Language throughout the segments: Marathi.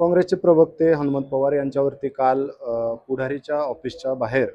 काँग्रेसचे प्रवक्ते हनुमंत पवार यांच्यावरती काल पुढारीच्या ऑफिसच्या बाहेर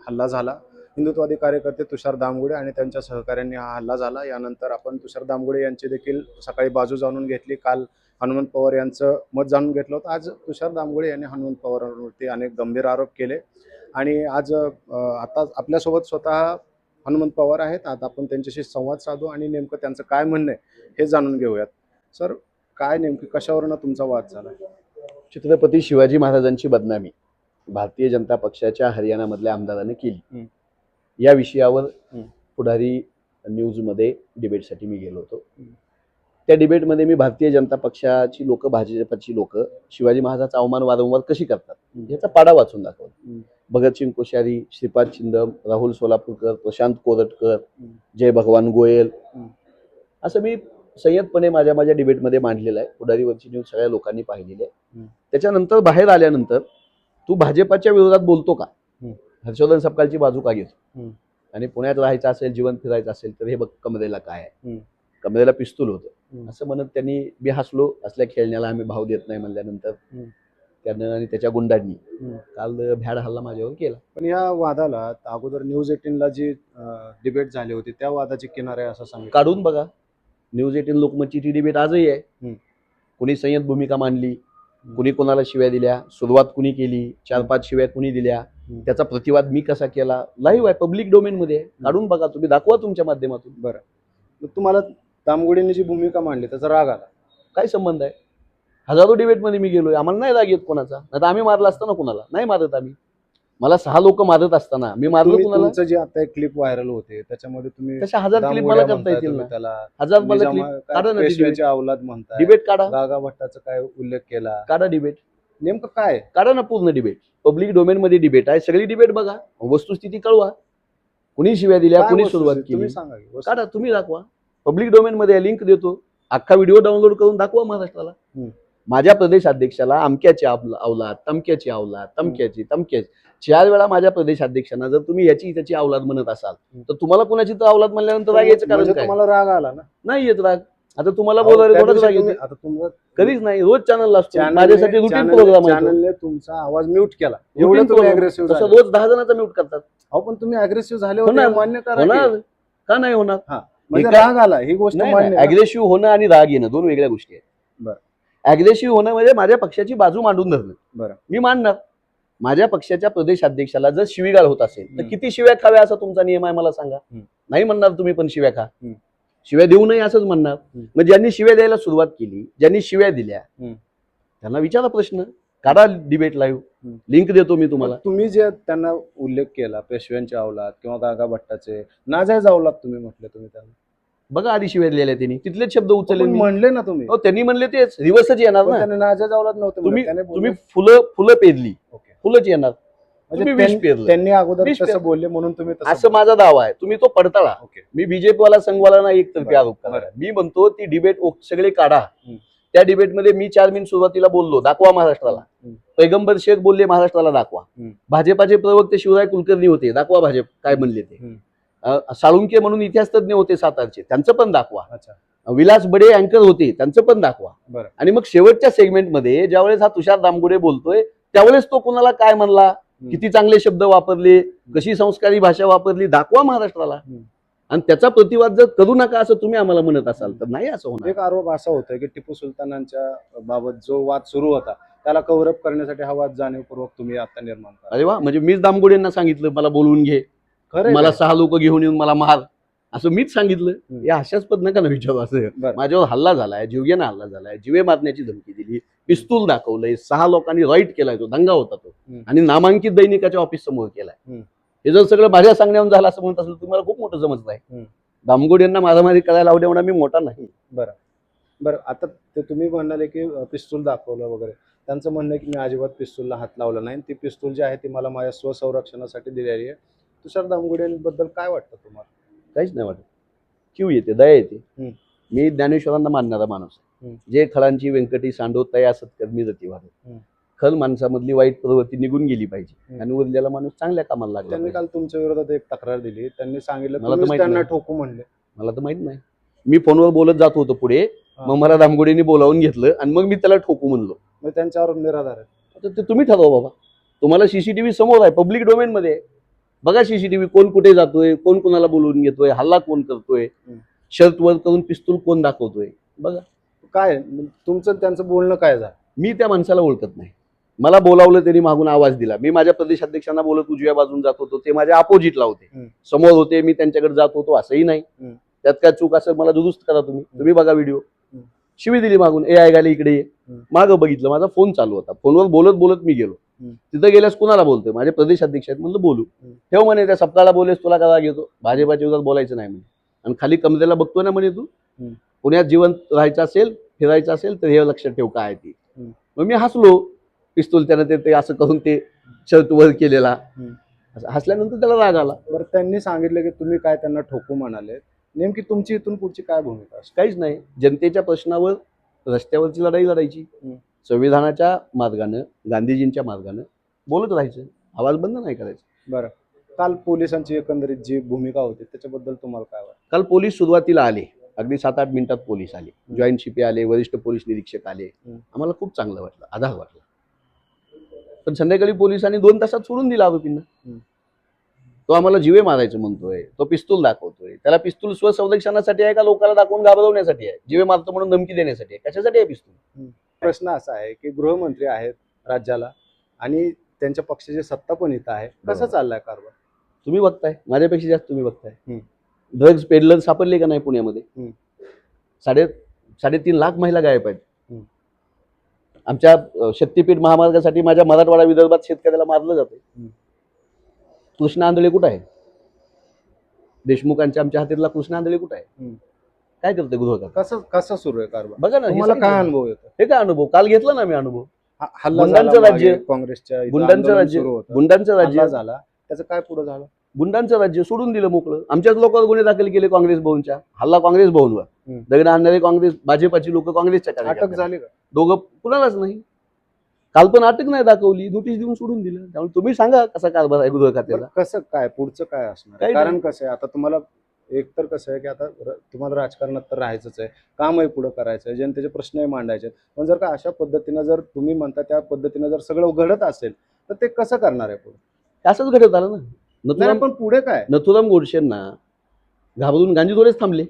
हल्ला झाला. हिंदुत्ववादी कार्यकर्ते तुषार दामगुडे आणि त्यांच्या सहकाऱ्यांनी हा हल्ला झाला. यानंतर आपण तुषार दामगुडे यांची देखील सकाळी बाजू जाणून घेतली. काल हनुमंत पवार यांचं मत जाणून घेतलं होतं. आज तुषार दामगुडे यांनी हनुमंत पवारांवरती अनेक गंभीर आरोप केले आणि आज आता आपल्यासोबत स्वतः हनुमंत पवार आहेत. आता आपण त्यांच्याशी संवाद साधू आणि नेमकं त्यांचं काय म्हणणं आहे हे जाणून घेऊयात. सर, काय नेमकी कशावरनं तुमचा वाद झाला? छत्रपती शिवाजी महाराजांची बदनामी भारतीय जनता पक्षाच्या हरियाणामधल्या आमदाराने केली. या विषयावर पुढारी न्यूजमध्ये डिबेटसाठी मी गेलो होतो. त्या डिबेटमध्ये मी भारतीय जनता पक्षाची लोक, भाजपची लोक शिवाजी महाराजांचा अवमान वारंवार कशी करतात याचा पाडा वाचून दाखवला. भगतसिंग कोश्यारी, श्रीपाद छिंदम, राहुल सोलापूरकर, प्रशांत कोरटकर, जय भगवान गोयल असं मी संयतपणे माझ्या डिबेटमध्ये मांडलेलं आहे. पुढारीवरची न्यूज सगळ्या लोकांनी पाहिलेली आहे. त्याच्यानंतर बाहेर आल्यानंतर तू भाजपाच्या विरोधात बोलतो का, हर्षवर्धन सपकाळची बाजू का घेतो, आणि पुण्यात राहायचं असेल, जीवन फिरायचं असेल तर हे बघ कमरेला काय आहे, कमरेला पिस्तूल होतं असं म्हणत त्यांनी मी हसलो. असल्या खेळण्याला आम्ही भाव देत नाही म्हणल्यानंतर त्यानं आणि त्याच्या गुंडांनी काल भ्याड हल्ला माझ्यावर केला. पण या वादाला अगोदर न्यूज 18ला जी डिबेट झाली होती त्या वादाची किनार आहे असं सांगितलं. काढून बघा, न्यूज 18 लोकमतची ती डिबेट आजही आहे. कुणी संयत भूमिका मांडली, कुणी कोणाला शिव्या दिल्या, सुरुवात कुणी केली, 4-5 शिव्या कुणी दिल्या, त्याचा प्रतिवाद मी कसा केला, लाईव्ह आहे, पब्लिक डोमेन मध्ये आहे. काढून बघा, तुम्ही दाखवा तुमच्या माध्यमातून. बरं, तुम्हाला दामगुडेंनी जी भूमिका मांडली त्याचा राग आला? काय संबंध आहे? हजारो डिबेटमध्ये मी गेलोय, आम्हाला नाही राग येत कोणाचा. नाही तर आम्ही मारला असताना कुणाला नाही मारत आम्ही. मला 6 लोक मारत असताना मी मारलो कुणाला? तुमचं जे आता एक क्लिप व्हायरल होते त्याच्यामध्ये तुम्ही तशा 1000 क्लिप मला करता येतील ना. त्याला 1000 मला क्लिप काढा ना. पेशव्याची औलाद म्हणताय, डिबेट काढा, गागा भट्टाचा काय उल्लेख केला, काढा डिबेट. नेमकं काय काढा ना पूर्ण डिबेट. पब्लिक डोमेन मध्ये डिबेट आहे, सगळी डिबेट बघा, वस्तुस्थिती कळवा. कुणी शिव्या दिल्या, कुणी सुरुवात केली, तुम्ही सांगा. काढा, तुम्ही दाखवा. पब्लिक डोमेन मध्ये लिंक देतो, अख्खा व्हिडिओ डाउनलोड करून दाखवा महाराष्ट्राला. माझ्या प्रदेश अध्यक्षाला अमक्याची औलाद, तमक्याची औलाद, तमक्याची 4 वेळा माझ्या प्रदेश अध्यक्षांना जर तुम्ही याची त्याची औलाद म्हणत असाल तर तुम्हाला कुणाची तर औलाद म्हणल्यानंतर राग यायचं कारण काय? तुम्हाला राग आला ना? नाही येत राग. आता तुम्हाला बोलायला राग येतो? आता तुम्हाला कधीच नाही. रोज चॅनल असतो माझ्यासाठी, रुटीन प्रोग्राम आहे. चॅनलने तुमचा आवाज म्यूट केला, एवढं तुम्ही अग्रेसिव्ह झाला. रोज 10 जणांचा म्यूट करतात. अहो पण तुम्ही अग्रेसिव्ह झाले होते, मान्य करा. होणार का नाही होणार? म्हणजे राग आला ही गोष्ट मान्य. अग्रेसिव्ह होणं आणि राग येणं दोन वेगळ्या गोष्टी आहेत. बरं, अग्रेसिव्ह होणं म्हणजे माझ्या पक्षाची बाजू मांडून धरणं. बरं, मी मांडणार. माझ्या पक्षाच्या प्रदेश अध्यक्षाला जर शिवीगाळ होत असेल तर किती शिव्या खाव्या असा तुमचा नियम आहे मला सांगा. नाही म्हणणार तुम्ही पण शिव्या खा, शिव्या देऊ नये असंच म्हणणार. मग ज्यांनी शिव्या द्यायला सुरुवात केली, ज्यांनी शिव्या दिल्या त्यांना विचारा प्रश्न, काढा डिबेट लाईव्ह, लिंक देतो मी तुम्हाला. तुम्ही जे त्यांना उल्लेख केला पेशव्यांची औलाद किंवा गागा भट्टाचे नाजायज औलाद तुम्ही म्हटले, तुम्ही त्यांना बघा आधी शिव्या दिलेल्या त्यांनी, तिथलेच शब्द उचलले म्हणले ना तुम्ही. त्यांनी म्हणले तेच रिव्हर्सच येणार ना. त्यांनी नाजायज औलाद नव्हते. तुम्ही फुलं पेरली, फुलंच येणार. त्यांनी अगोदर तसं बोलले म्हणून तुम्ही असं माझा दावा आहे. तुम्ही तो पडताळा. मी बीजेपी वाला संघवाला नाही एकतर्फी आरोप करा. मी म्हणतो ती डिबेट सगळे काढा. त्या डिबेटमध्ये मी 4 मिनिट सुरुवातीला बोललो, दाखवा महाराष्ट्राला. पैगंबर शेख बोलले, महाराष्ट्राला दाखवा. भाजपाचे प्रवक्ते शिवराय कुलकर्णी होते, दाखवा भाजप काय म्हणले ते. साळुंके म्हणून इतिहास तज्ञ होते सातारचे, त्यांचं पण दाखवा. विलास बडे अँकर होते, त्यांचं पण दाखवा. आणि मग शेवटच्या सेगमेंटमध्ये ज्यावेळेस हा तुषार दामगुडे बोलतोय त्यावेळेस तो कुणाला काय म्हणला, किती चांगले शब्द वापरले, कशी संस्कारी भाषा वापरली, दाखवा महाराष्ट्राला. आणि त्याचा प्रतिवाद जर करू नका असं तुम्ही आम्हाला म्हणत असाल तर नाही असं होणार. एक आरोप असा होता की टिपू सुलतानांच्या बाबत जो वाद सुरू होता त्याला कव्हर अप करण्यासाठी हा वाद जाणीवपूर्वक तुम्ही आता निर्माण करा. अरे वा, म्हणजे मीच दामगुडेंना सांगितलं मला बोलवून घे, मला 6 लोक घेऊन येऊन मला मार, असं मीच सांगितलं. या हास्यास्पद नका ना विचारू. असं माझ्यावर हल्ला झालाय, जीवघेणा हल्ला झालाय, जीवे मारण्याची धमकी दिली, पिस्तूल दाखवलंय, 6 लोकांनी राईट केलाय, तो दंगा होता तो, आणि नामांकित दैनिकाच्या ऑफिस समोर केलाय. हे जर सगळं माझ्या सांगण्यावर झालं असं म्हणत असेल तुम्हाला खूप मोठं समजत आहे. दामगुडेंना मारामारी करायला लावण्या एवढा मी मोठा नाही. बरं, आता ते तुम्ही म्हणाले की पिस्तूल दाखवलं वगैरे, त्यांचं म्हणणं की मी अजिबात पिस्तूलला हात लावला नाही, ती पिस्तूल जी आहे ती मला माझ्या स्वसंरक्षणासाठी दिलेली आहे. तुषार दामगुडेंबद्दल काय वाटतं तुम्हाला? काहीच नाही वाटत. क्यू येते, दया येते. मी ज्ञानेश्वरांना मानणारा माणूस आहे. जे खळांची व्यंकटी सांडो तया सत्कर्मी रती वाढत. खल माणसामधली वाईट प्रवृत्ती निघून गेली पाहिजे आणि उरलेला माणूस चांगल्या कामाला लागला. त्यांनी काल तुमच्या विरोधात एक तक्रार दिली, त्यांनी सांगितलं त्यांना ठोकू म्हणले. मला तर माहित नाही. मी फोनवर बोलत जात होतो पुढे, मग मला दामगुडेंनी बोलावून घेतलं आणि मग मी त्याला ठोकू म्हणलो. म्हणजे त्यांच्यावर निराधार आहे. आता ते तुम्ही ठरवा बाबा. तुम्हाला सीसीटीव्ही समोर आहे, पब्लिक डोमेन मध्ये आहे. बघा सीसीटीव्ही, कोण कुठे जातोय, कोण कुणाला बोलवून घेतोय, हल्ला कोण करतोय, शर्ट वर करून पिस्तूल कोण दाखवतोय, बघा. काय तुमचं त्यांचं बोलणं काय झालं? मी त्या माणसाला ओळखत नाही. मला बोलावलं, त्यांनी मागून आवाज दिला, मी माझ्या प्रदेश अध्यक्षांना बोलत उजव्या बाजून जात होतो, ते माझ्या अपोजिटला होते, समोर होते, मी त्यांच्याकडे जात होतो, असंही नाही. त्यात काय चूक असेल मला दुरुस्त करा, तुम्ही बघा व्हिडिओ. शिवी दिली मागून, ए आय गाले इकडे ये. मागं बघितलं, माझा फोन चालू होता, फोनवर बोलत बोलत मी गेलो. तिथं गेल्यास कुणाला बोलतोय, माझे प्रदेश अध्यक्ष आहेत, म्हणलं बोलू. ठेव म्हणे, त्या सप्ताहाला बोलेस तुला का राग येतो, भाजपाच्या विरोधात बोलायचं नाही म्हणे. आणि खाली कमरेला बघतोय ना म्हणे, तू पुण्यात जिवंत राहायचं असेल, फिरायचं असेल तर हे लक्षात ठेव काय ती. मग मी हसलो, पिस्तूल त्यानं ते असं करून ते शर्ट वर केलेला, हसल्यानंतर त्याला राग आला. बरं, त्यांनी सांगितलं की तुम्ही काय त्यांना ठोकू म्हणाले, नेमकी तुमची इथून पुढची काय भूमिका असते? काहीच नाही, जनतेच्या प्रश्नावर रस्त्यावरची लढाई लढायची, संविधानाच्या मार्गानं, गांधीजींच्या मार्गानं बोलत राहायचं, आवाज बंद नाही करायचा. बरं, काल पोलिसांची एकंदरीत जी भूमिका होती त्याच्याबद्दल तुम्हाला काय वाटतं? काल पोलीस सुरुवातीला आले, अगदी 7-8 मिनिटात पोलीस आले, जॉईंट शिपी आले, वरिष्ठ पोलीस निरीक्षक आले. आम्हाला खूप चांगलं वाटलं, आधार वाटला. पण संध्याकाळी पोलिसांनी 2 तासात सोडून दिला आरोपींना. तो आम्हाला जीवे मारायचं म्हणतोय, तो पिस्तूल दाखवतोय. त्याला पिस्तूल स्वसंरक्षणासाठी आहे का लोकांना दाखवून घाबरवण्यासाठी आहे? जीवे मारतो म्हणून धमकी देण्यासाठी आहे? कशासाठी आहे पिस्तूल? प्रश्न असा आहे की गृहमंत्री आहेत राज्याला आणि त्यांच्या पक्षाची सत्ता पण इथं आहे, कसं चाललाय कारभार? तुम्ही बघताय, माझ्यापेक्षा जास्त तुम्ही बघताय. ड्रग्ज पेडलर सापडले का नाही पुण्यामध्ये? 3.5 लाख महिला गायब आहेत. आमच्या शक्तीपीठ महामार्गासाठी माझ्या मराठवाडा विदर्भात शेतकऱ्याला मारलं जातं. कृष्णा आंधळे कुठं आहे? देशमुखांच्या आमच्या हातीतला कृष्णा आंधळे कुठं आहे? काय करते गृह? कसं सुरू आहे कारभार? बघा ना, तुम्हाला काय अनुभव येतो? हे काय अनुभव? काल घेतला ना मी अनुभव. गुंडांचं राज्य, काँग्रेसच्या गुंडांचं राज्य, गुंडांचं राज्य झाला, त्याचं काय पुढे झालं? गुंडांचं राज्य सोडून दिलं मोकळं. आमच्याच लोकांवर गुन्हे दाखल केले काँग्रेस भवनच्या, हल्ला काँग्रेस भवनवर, दगड आणणारे काँग्रेस भाजपाची लोक काँग्रेसच्या अटक झाली का? दोघं, कुणालाच नाही. काल पण अटक नाही दाखवली, नोटीस देऊन सोडून दिलं. त्यामुळे तुम्ही सांगा कसा कारभार आहे गृह खात्याचा. कसं काय पुढचं काय असणार? कारण कसं आहे, आता तुम्हाला एकतर कसं आहे की आता तुम्हाला राजकारणात तर राहायचंच आहे, कामही पुढे करायचं आहे, जनतेचे प्रश्नही मांडायचे आहेत. पण जर का अशा पद्धतीनं जर तुम्ही म्हणता त्या पद्धतीनं जर सगळं घडत असेल तर ते कसं करणार आहे पुढे? असंच घडत आलं ना. पण पुढे काय? नथुराम गोडसेंना घाबरून गांधी थोडेच थांबले.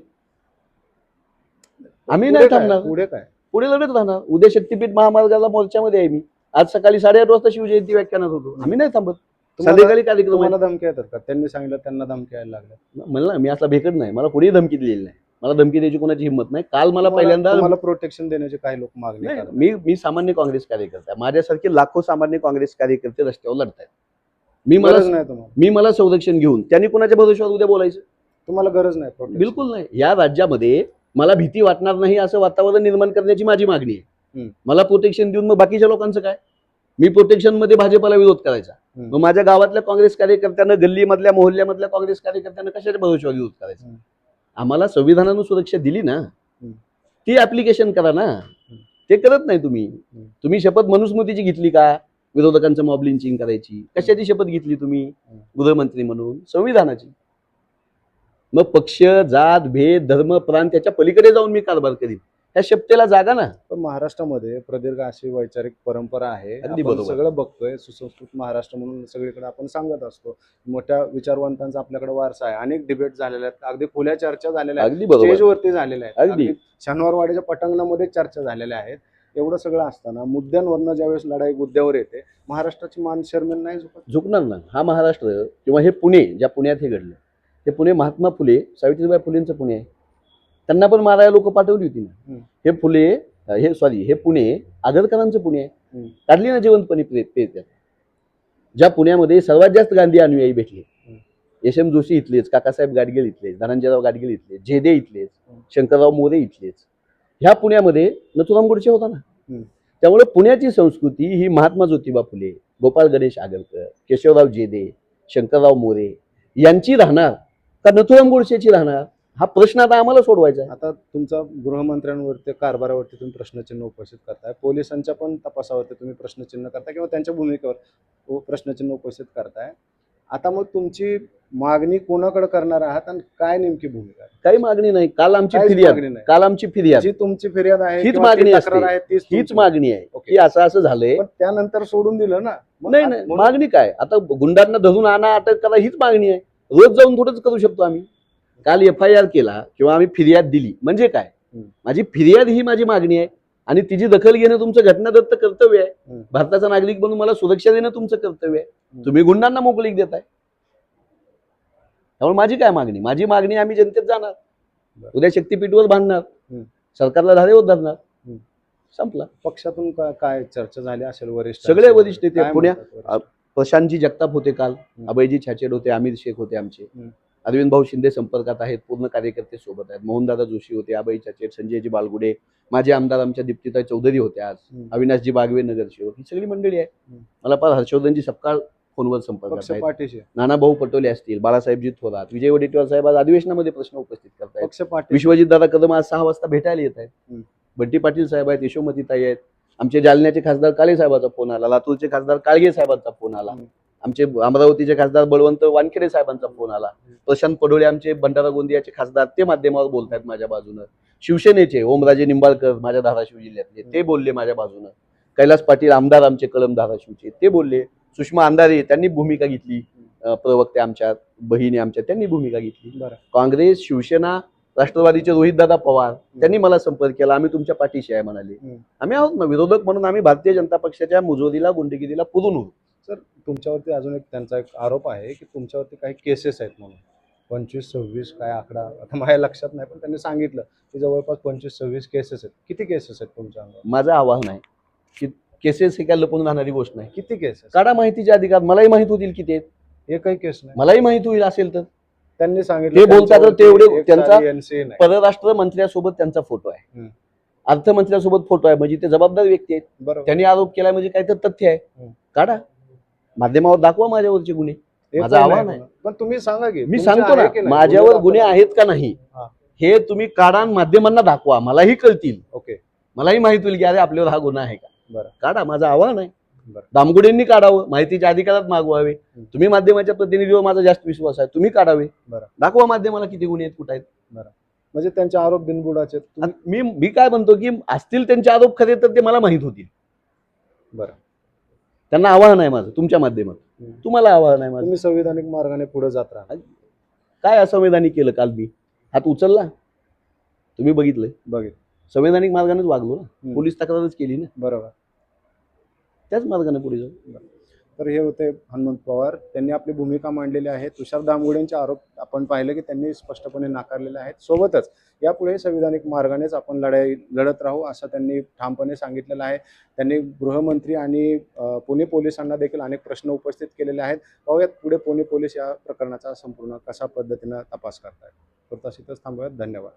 आम्ही नाही थांबणार. पुढे काय? पुढे लढत राहणार. उद्या शक्तीपीठ महामार्गाला मोर्चामध्ये आहे मी. आज सकाळी 8:30 वाजता शिवजयंती व्याख्यानात होतो. आम्ही नाही थांबत. संध्याकाळी कार्यक्रम. तुम्हाला धमकी येतात का? त्यांनी सांगितलं त्यांना धमकी यायला लागल्या. म्हणलं मी असला भेटत नाही, मला कुठेही धमकी दिलेली नाही, मला धमकी द्यायची कोणाची हिंमत नाही. काल मला पहिल्यांदा मला प्रोटेक्शन देण्याचे काही लोक मागणी करतात. मी सामान्य काँग्रेस कार्यकर्ता, माझ्यासारखे लाखो सामान्य काँग्रेस कार्यकर्ते रस्त्यावर लढतायत. मी मला संरक्षण घेऊन त्यांनी कोणाच्या भरोश्यावर उद्या बोलायचं? तुम्हाला गरज नाही? बिलकुल नाही. या राज्यामध्ये मला भीती वाटणार नाही असं वातावरण निर्माण करण्याची माझी मागणी आहे. मला प्रोटेक्शन देऊन मग बाकीच्या लोकांचं काय? मी प्रोटेक्शन मध्ये भाजपला विरोध करायचा, मग माझ्या गावातल्या काँग्रेस कार्यकर्त्यांना, गल्लीमधल्या मोहल्ल्यामधल्या काँग्रेस कार्यकर्त्यांना कशाच्या भरोश्यावर विरोध करायचा? आम्हाला संविधानानं सुरक्षा दिली ना, ती ऍप्लिकेशन करा ना. ते करत नाही तुम्ही. तुम्ही शपथ मनुस्मृतीची घेतली का? विरोधकांचं मॉब लिंचिंग करायची. कशाची शपथ घेतली तुम्ही गृहमंत्री म्हणून? संविधानाची. मग पक्ष, जात, भेद, धर्म, प्रांत याच्या पलीकडे जाऊन मी कारभार करीन, त्या शपथेला जागा ना. पण महाराष्ट्रामध्ये प्रदीर्घ अशी वैचारिक परंपरा आहे. अगदी आपण बरोबर. सगळं बघतोय, सुसंस्कृत महाराष्ट्र म्हणून सगळीकडे आपण सांगत असतो. मोठ्या विचारवंतांचा आपल्याकडे वारसा आहे. अनेक डिबेट झालेल्या आहेत, अगदी खुल्या चर्चा झालेल्या आहेत, स्टेजवरती झालेल्या आहेत, अगदी शनिवारवाडीच्या पटांगणामध्ये चर्चा झालेल्या आहेत. एवढं सगळं असताना मुद्द्यांवरनं ज्यावेळेस लढाई मुद्द्यावर येते, महाराष्ट्राची मान शर्मेन नाही झुकणार ना. हा महाराष्ट्र किंवा हे पुणे, ज्या पुण्यात हे घडलं, हे पुणे महात्मा फुले, सावित्रीबाई फुलेंचं पुणे आहे. त्यांना पण मारायला लोक पाठवली होती ना. हे पुणे आगरकरांचं पुणे आहे. काढली ना जिवंतपणी प्रेत. ज्या पुण्यामध्ये सर्वात जास्त गांधी अनुयायी भेटले, यशम जोशी इथलेच, काकासाहेब गाडगीळ इथलेच, धनंजयराव गाडगीळ इथलेच, जेदे इथलेच, शंकरराव मोरे इथलेच, ह्या पुण्यामध्ये नथुराम गोडसे होता ना. त्यामुळे पुण्याची संस्कृती ही महात्मा ज्योतिबा फुले, गोपाळ गणेश आगरकर, केशवराव जेदे, शंकरराव मोरे यांची राहणार का नथुराम गोडसेची राहणार? हा प्रश्न आता आम्हाला सोडवायचा आहे. आता तुमचा गृहमंत्र्यांवरती, कारभारावरती तुम्ही प्रश्नचिन्ह उपस्थित करताय, पोलिसांच्या पण तपासावरती तुम्ही प्रश्नचिन्ह करताय किंवा त्यांच्या भूमिकेवर प्रश्नचिन्ह उपस्थित करताय. आता मग तुमची मागणी कोणाकडे करणार आहात आणि काय नेमकी भूमिका आहे? काही मागणी नाही. काल आमची काहीच फिर्याद मागणी नाही. काल आमची फिर्याद जी तुमची फिर्याद आहे हीच किंवा ती मागणी तक्रार असते. आहे तीच हीच तुमची. मागणी आहे ओके. की असं झालंय. पण त्यानंतर सोडून दिलं ना. मग नाही आज नाही म्हणून- मागणी काय, आता गुंडांना धरून आणा, अटक करा, हीच मागणी आहे. रोज जाऊन थोडंच करू शकतो आम्ही. काल FIR केला किंवा आम्ही फिर्याद दिली म्हणजे काय, माझी फिर्याद ही माझी मागणी आहे आणि तिची दखल घेणं तुमचं घटनादत्त कर्तव्य आहे. भारताचा नागरिक म्हणून मला सुरक्षा देणं तुमचं कर्तव्य आहे. तुम्ही गुंडांना मोकळीक देताय. त्यामुळे माझी काय मागणी, माझी मागणी आम्ही जनतेत जाणार, उद्या शक्तीपीठवर बांधणार, सरकारला धारेवर धरणार, संपला. पक्षातून काय चर्चा झाली असेल वरिष्ठ? सगळे वरिष्ठ ते काय पुण्या म्हणतात वरिष्ठ? प्रशांतजी जगताप होते काल, अभयजी छाचेड होते, अमित शेख होते आमचे, अरविंद भाऊ शिंदे संपर्कात आहेत, पूर्ण कार्यकर्ते सोबत आहेत, मोहनदादा जोशी होते, अभय छाचेड, संजयजी बालगुडे, माझे आमदार आमच्या दीप्तीताई चौधरी होते, आज अविनाशजी बागवे नगरसेवक, ही सगळी मंडळी आहे. मला पार हर्षवर्धनजी सपकाळ फोनवर संपर्कात पक्ष आहेत, पाठीशी आहे. नानाभाऊ पटोले असतील, बाळासाहेबजी थोरात, विजय वडेट्टीवार साहेब आज अधिवेशनामध्ये प्रश्न उपस्थित करतायत, पक्ष पाठीशी. विश्वजित दादा कदम आज 6 वाजता भेटायला येत आहेत, बंटी पाटील साहेब आहेत, यशोमतीताई आहेत, आमचे जालन्याचे खासदार काळे साहेबांचा फोन आला, लातूरचे खासदार काळगे साहेबांचा फोन आला, आमचे अमरावतीचे खासदार बळवंत वानखेडे साहेबांचा फोन आला, प्रशांत पडोळे आमचे भंडारा गोंदियाचे खासदार ते माध्यमावर बोलतायत माझ्या बाजूनं, शिवसेनेचे ओमराजे निंबाळकर माझ्या धाराशिव जिल्ह्यातले ते बोलले माझ्या बाजूनं, कैलास पाटील आमदार आमचे कळंब धाराशिवचे ते बोलले, सुषमा अंधारे त्यांनी भूमिका घेतली, प्रवक्ते आमच्या बहिणी आमच्या त्यांनी भूमिका घेतली, काँग्रेस शिवसेना राष्ट्रवादीचे रोहितदादा पवार त्यांनी मला संपर्क केला, आम्ही तुमच्या पाठीशी आहे म्हणाले. आम्ही आहोत ना, विरोधक म्हणून आम्ही भारतीय जनता पक्षाच्या मुजोरीला गुंडगिरीला पुरून होतो. सर, तुमच्यावरती अजून एक त्यांचा एक आरोप आहे की तुमच्यावरती काही केसेस आहेत म्हणून 25-26 काय आकडा आता माझ्या लक्षात नाही, पण त्यांनी सांगितलं की जवळपास 25-26 केसेस आहेत. किती केसेस आहेत तुमच्या अंगावर? माझं आव्हान आहे की केसेस ही काय लपून राहणारी गोष्ट नाही. किती केसेस? काढा माहितीचे अधिकार, मलाही माहित होतील किती आहेत, एकही केस नाही. मलाही माहित होईल असेल तर. त्यांनी सांगितलं ते बोलतात तर तेवढे त्यांचा NCA नाही. परराष्ट्र मंत्र्यासोबत त्यांचा फोटो आहे, अर्थमंत्र्यासोबत फोटो आहे, म्हणजे ते जबाबदार व्यक्ती आहेत. बरोबर. त्यांनी आरोप केला म्हणजे काही तर तथ्य आहे. काढा माध्यमावर, दाखवा माझ्यावरचे गुन्हे. माझं आव्हान आहे. पण तुम्ही सांगा की मी तुमचे सांगतो आहे की ना, नाही? माझ्यावर गुन्हे आहेत का नाही हा. हे तुम्ही काढा आणि माध्यमांना दाखवा, मलाही कळतील, ओके. मलाही माहित होईल की अरे आपल्यावर हा गुन्हा आहे का. बरं. काढा, माझं आव्हान आहे. बरं. दामगुडेंनी काढावं, माहितीच्या अधिकारात मागवावे. तुम्ही माध्यमाच्या प्रतिनिधीवर माझा जास्त विश्वास आहे, तुम्ही काढावे. बरं. दाखवा माध्यमाला किती गुन्हे आहेत, कुठे आहेत. बरं. म्हणजे त्यांचे आरोप बिनबुडाचे आहेत. मी काय म्हणतो की असतील त्यांचे आरोप खरे तर ते मला माहित होतील. बरं. त्यांना आव्हान आहे माझं तुमच्या माध्यमातून, तुम्हाला आव्हान आहे माझं. तुम्ही संविधानिक मार्गाने पुढे जात राहा. काय असंवैधानिक केलं काल मी? हात उचलला, तुम्ही बघितलंय. संवैधानिक मार्गानेच वागलो ना, पोलीस तक्रारच केली ना, बरोबर. त्याच मार्गाने पुढे जाऊ. तर हे होते हनुमंत पवार, त्यांनी आपली भूमिका मांडलेली आहे. तुषार दामगुडेंचे आरोप आपण पाहिलं की त्यांनी स्पष्टपणे नाकारलेले आहेत. सोबतच यापुढे संविधानिक मार्गानेच आपण लढत राहू असं त्यांनी ठामपणे सांगितलेलं आहे. त्यांनी गृहमंत्री आणि पुणे पोलिसांना देखील अनेक प्रश्न उपस्थित केलेले आहेत. पाहूयात पुढे पुणे पोलीस या प्रकरणाचा संपूर्ण कशा पद्धतीनं तपास करतायत. तुर्तास इथंच थांबूयात. धन्यवाद.